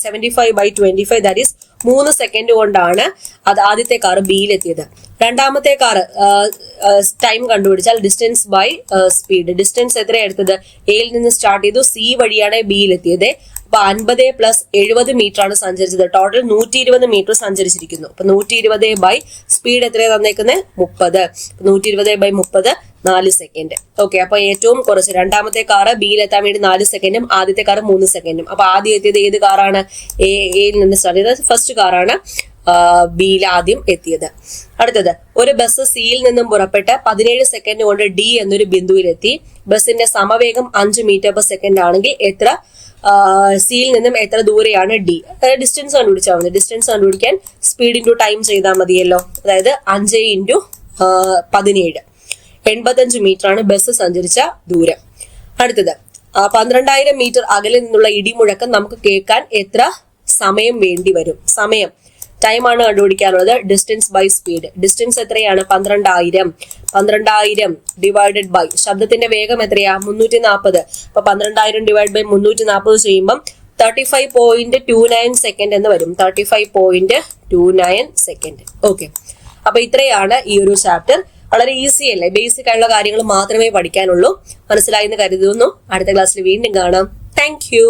75 by 25 ദാറ്റ് ഈസ് 3 സെക്കൻഡ് കൊണ്ടാണ് അത് ആദ്യത്തെ കാർ ബിയിലെത്തിയത്. രണ്ടാമത്തെ കാർ ടൈം കണ്ടുപിടിച്ചാൽ ഡിസ്റ്റൻസ് ബൈ സ്പീഡ്. ഡിസ്റ്റൻസ് എത്രയാണ് എടുത്തത്? എയിൽ നിന്ന് സ്റ്റാർട്ട് ചെയ്തു, സി വഴിയാണ് ബിയിലെത്തിയത്. അപ്പൊ 50 പ്ലസ് 70 മീറ്റർ ആണ് സഞ്ചരിച്ചത്. ടോട്ടൽ 120 മീറ്റർ സഞ്ചരിച്ചിരിക്കുന്നു. അപ്പൊ 120 ബൈ സ്പീഡ് എത്രയാണ് തന്നേക്കുന്നത്? 30. 120 ബൈ 30 4 സെക്കൻഡ്. ഓക്കെ, അപ്പൊ ഏറ്റവും കുറച്ച് രണ്ടാമത്തെ കാറ് ബിയിലെത്താൻ വേണ്ടി 4 സെക്കൻഡും ആദ്യത്തെ കാറ് 3 സെക്കൻഡും. അപ്പൊ ആദ്യം എത്തിയത് ഏത് കാറാണ്? എയിൽ നിന്ന് സ്റ്റാർട്ട് ചെയ്തത് ഫസ്റ്റ് കാറാണ് ബിയിൽ ആദ്യം എത്തിയത്. അടുത്തത്, ഒരു ബസ് സിയിൽ നിന്നും പുറപ്പെട്ട് 17 സെക്കൻഡ് കൊണ്ട് ഡി എന്നൊരു ബിന്ദുവിലെത്തി. ബസിന്റെ സമവേഗം 5 മീറ്റർ പെർ സെക്കൻഡ് ആണെങ്കിൽ എത്ര സിയിൽ നിന്നും എത്ര ദൂരെയാണ് ഡി? ഡിസ്റ്റൻസ് കണ്ടുപിടിച്ചാൽ മതി. ഡിസ്റ്റൻസ് കണ്ടുപിടിക്കാൻ സ്പീഡ് ഇൻറ്റു ടൈം ചെയ്താൽ മതിയല്ലോ. അതായത് 5 ഇൻറ്റു 17 85 മീറ്റർ ആണ് ബസ് സഞ്ചരിച്ച ദൂരം. അടുത്തത്, 12,000 മീറ്റർ അകലെ നിന്നുള്ള ഇടിമുഴക്കം നമുക്ക് കേൾക്കാൻ എത്ര സമയം വേണ്ടി വരും? സമയം ടൈമാണ് കണ്ടുപിടിക്കാനുള്ളത്. Distance by speed. ഡിസ്റ്റൻസ് എത്രയാണ്? 12,000 ഡിവൈഡഡ് ബൈ ശബ്ദത്തിന്റെ വേഗം എത്രയാ? 340. അപ്പൊ 12,000 ഡിവൈഡ് ബൈ 340 ചെയ്യുമ്പോൾ 35.29 സെക്കൻഡ് എന്ന് വരും. 35.29 സെക്കൻഡ്. ഓക്കെ, അപ്പൊ ഇത്രയാണ് ഈ ഒരു ചാപ്റ്റർ. വളരെ ഈസി അല്ലേ? ബേസിക് ആയിട്ടുള്ള കാര്യങ്ങൾ മാത്രമേ പഠിക്കാനുള്ളൂ. മനസ്സിലായി എന്ന് കരുതുന്നു. അടുത്ത ക്ലാസ്സിൽ വീണ്ടും കാണാം. Thank you.